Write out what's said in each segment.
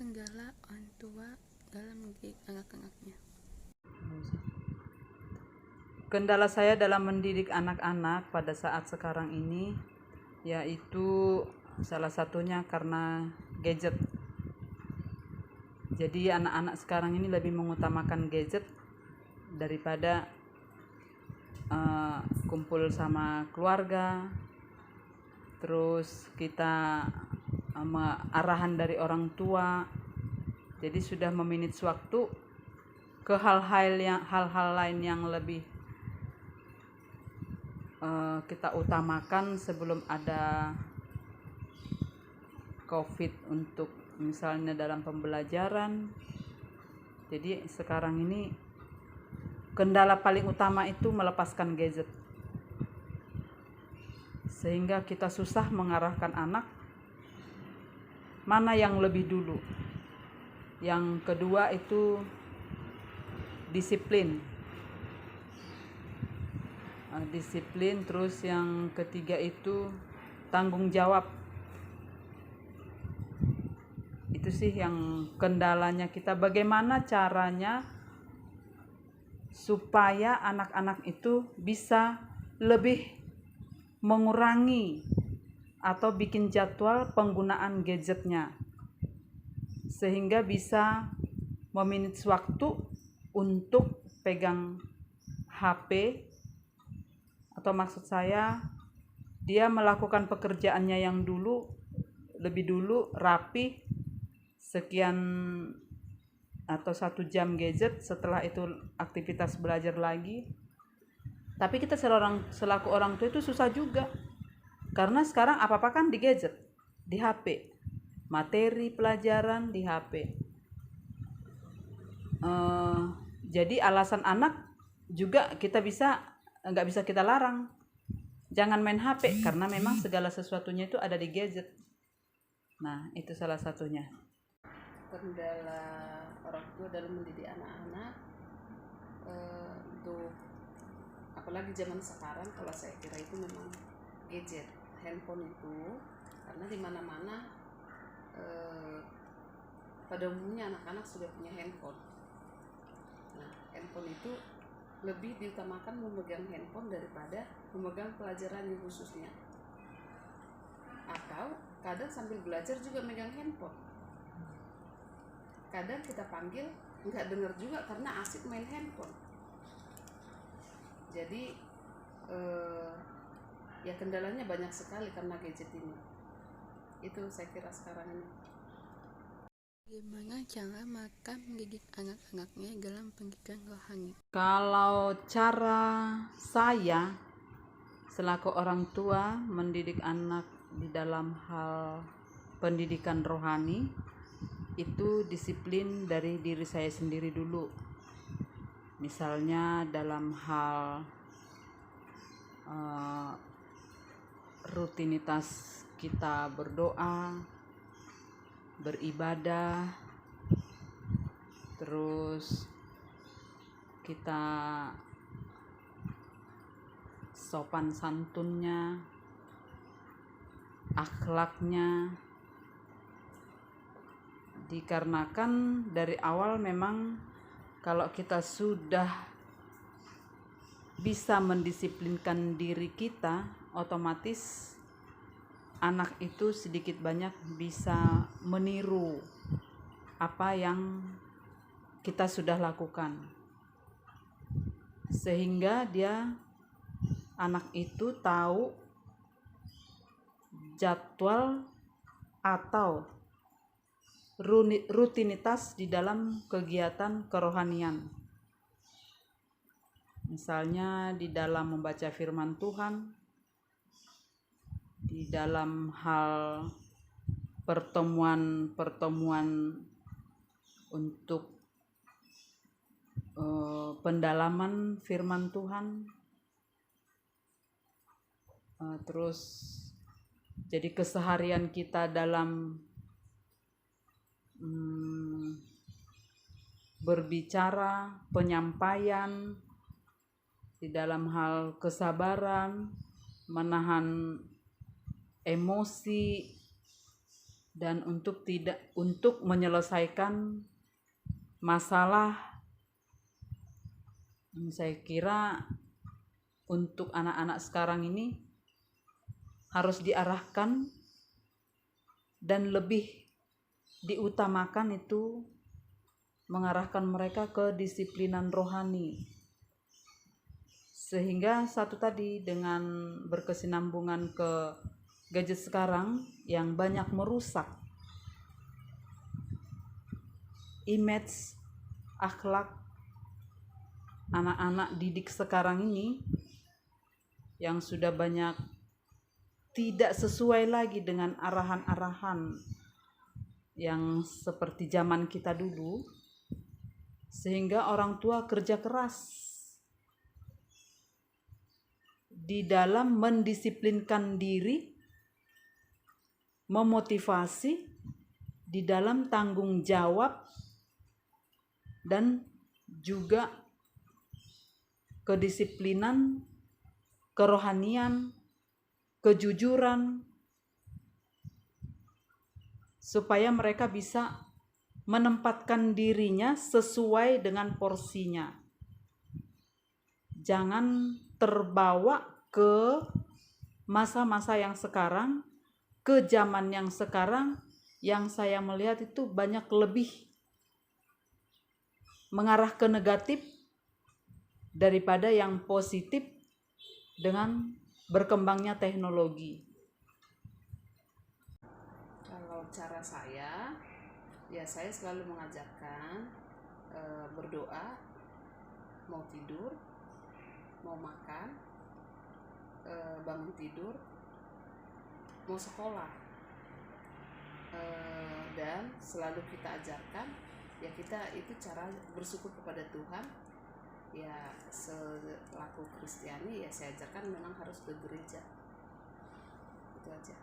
kendala orang tua dalam mendidik anak-anaknya? Kendala saya dalam mendidik anak-anak pada saat sekarang ini yaitu salah satunya karena gadget. Jadi anak-anak sekarang ini lebih mengutamakan gadget daripada kumpul sama keluarga. Terus kita arahan dari orang tua. Jadi sudah meminit waktu ke hal-hal lain yang lebih kita utamakan sebelum ada COVID, untuk misalnya dalam pembelajaran. Jadi sekarang ini kendala paling utama itu melepaskan gadget, sehingga kita susah mengarahkan anak mana yang lebih dulu. Yang kedua itu disiplin, terus yang ketiga itu tanggung jawab. Itu sih yang kendalanya kita, bagaimana caranya supaya anak-anak itu bisa lebih mengurangi atau bikin jadwal penggunaan gadgetnya, sehingga bisa meminit waktu untuk pegang HP, atau maksud saya dia melakukan pekerjaannya yang lebih dulu rapi, sekian atau 1 jam gadget, setelah itu aktivitas belajar lagi. Tapi kita selaku orang tua itu susah juga, karena sekarang apa-apa kan di gadget, di HP, materi pelajaran di HP. Jadi alasan anak juga nggak bisa kita larang, jangan main HP, karena memang segala sesuatunya itu ada di gadget. Nah, itu salah satunya. Kendala orang tua dalam mendidik anak-anak untuk apalagi zaman sekarang, kalau saya kira itu memang gadget, handphone itu, karena di mana-mana pada umumnya anak-anak sudah punya handphone. Nah, handphone itu lebih diutamakan memegang handphone daripada memegang pelajarannya khususnya, atau kadang sambil belajar juga megang handphone. Kadang kita panggil nggak dengar juga karena asik main handphone. Jadi ya kendalanya banyak sekali karena gadget ini. Itu saya kira sekarang ini. Bagaimana cara Maka mendidik anak-anaknya dalam pendidikan rohani? Kalau cara saya selaku orang tua mendidik anak di dalam hal pendidikan rohani, itu disiplin dari diri saya sendiri dulu. Misalnya dalam hal rutinitas kita berdoa, beribadah, terus kita sopan santunnya, akhlaknya. Dikarenakan dari awal memang kalau kita sudah bisa mendisiplinkan diri kita, otomatis anak itu sedikit banyak bisa meniru apa yang kita sudah lakukan, sehingga anak itu tahu jadwal atau rutinitas di dalam kegiatan kerohanian. Misalnya di dalam membaca firman Tuhan, di dalam hal pertemuan untuk pendalaman firman Tuhan. Terus jadi keseharian kita dalam berbicara, penyampaian, di dalam hal kesabaran, menahan emosi, dan untuk menyelesaikan masalah. Saya kira untuk anak-anak sekarang ini harus diarahkan dan lebih diutamakan itu mengarahkan mereka ke disiplinan rohani. Sehingga satu tadi, dengan berkesinambungan ke gadget sekarang yang banyak merusak image, akhlak anak-anak didik sekarang ini, yang sudah banyak tidak sesuai lagi dengan arahan-arahan yang seperti zaman kita dulu, sehingga orang tua kerja keras di dalam mendisiplinkan diri, memotivasi, di dalam tanggung jawab, dan juga kedisiplinan, kerohanian, kejujuran, supaya mereka bisa menempatkan dirinya sesuai dengan porsinya. Jangan terbawa ke masa-masa yang sekarang, ke zaman yang sekarang, yang saya melihat itu banyak lebih mengarah ke negatif daripada yang positif dengan berkembangnya teknologi. Kalau cara saya, ya saya selalu mengajarkan berdoa, mau tidur, mau makan, bangun tidur, mau sekolah, dan selalu kita ajarkan, ya kita itu cara bersyukur kepada Tuhan. Ya selaku Kristiani, ya saya ajarkan memang harus ke gereja. Itu aja.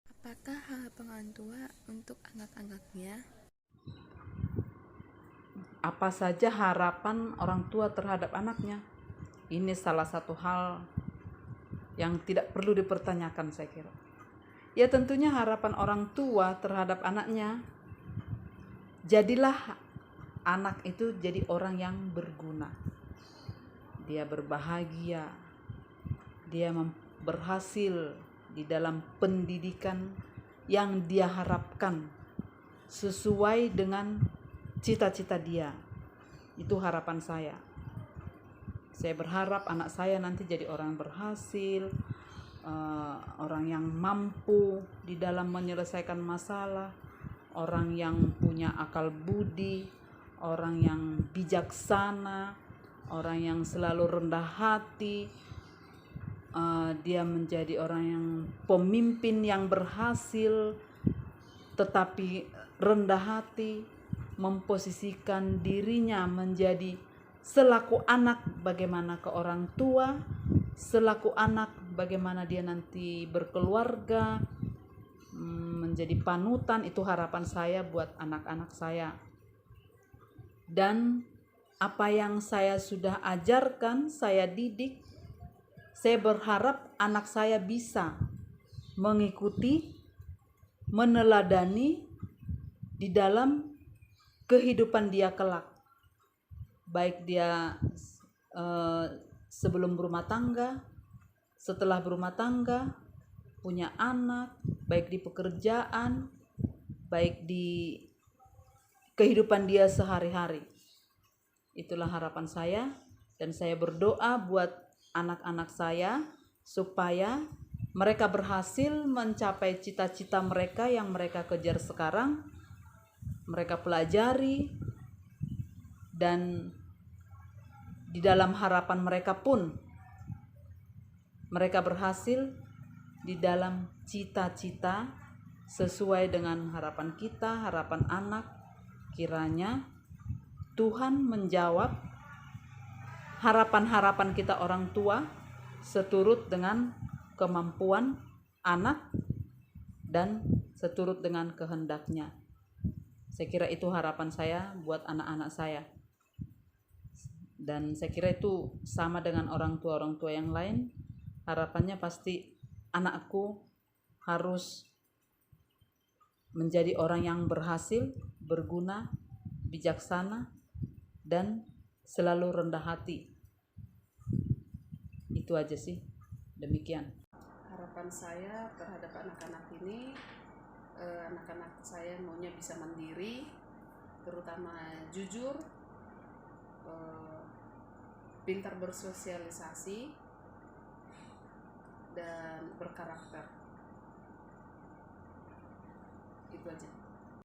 Apakah harapan orang tua untuk anak-anaknya? Apa saja harapan orang tua terhadap anaknya? Ini salah satu hal yang tidak perlu dipertanyakan, saya kira. Ya tentunya harapan orang tua terhadap anaknya, jadilah anak itu jadi orang yang berguna. Dia berbahagia, dia berhasil di dalam pendidikan yang dia harapkan sesuai dengan cita-cita dia. Itu harapan saya. Saya berharap anak saya nanti jadi orang berhasil, orang yang mampu di dalam menyelesaikan masalah, orang yang punya akal budi, orang yang bijaksana, orang yang selalu rendah hati. Dia menjadi orang yang pemimpin yang berhasil, tetapi rendah hati, memposisikan dirinya menjadi selaku anak bagaimana ke orang tua, selaku anak bagaimana dia nanti berkeluarga, menjadi panutan. Itu harapan saya buat anak-anak saya. Dan apa yang saya sudah ajarkan, saya didik, saya berharap anak saya bisa mengikuti, meneladani di dalam kehidupan dia kelak. Baik dia sebelum berumah tangga, setelah berumah tangga, punya anak, baik di pekerjaan, baik di kehidupan dia sehari-hari. Itulah harapan saya, dan saya berdoa buat anak-anak saya supaya mereka berhasil mencapai cita-cita mereka yang mereka kejar sekarang, mereka pelajari, dan di dalam harapan mereka pun mereka berhasil di dalam cita-cita sesuai dengan harapan kita, harapan anak. Kiranya Tuhan menjawab harapan-harapan kita orang tua seturut dengan kemampuan anak dan seturut dengan kehendaknya. Saya kira itu harapan saya buat anak-anak saya. Dan saya kira itu sama dengan orang tua yang lain. Harapannya pasti anakku harus menjadi orang yang berhasil, berguna, bijaksana, dan selalu rendah hati. Itu aja sih. Demikian. Harapan saya terhadap anak-anak ini, anak-anak saya maunya bisa mandiri, terutama jujur, pintar bersosialisasi, dan berkarakter. Itu aja.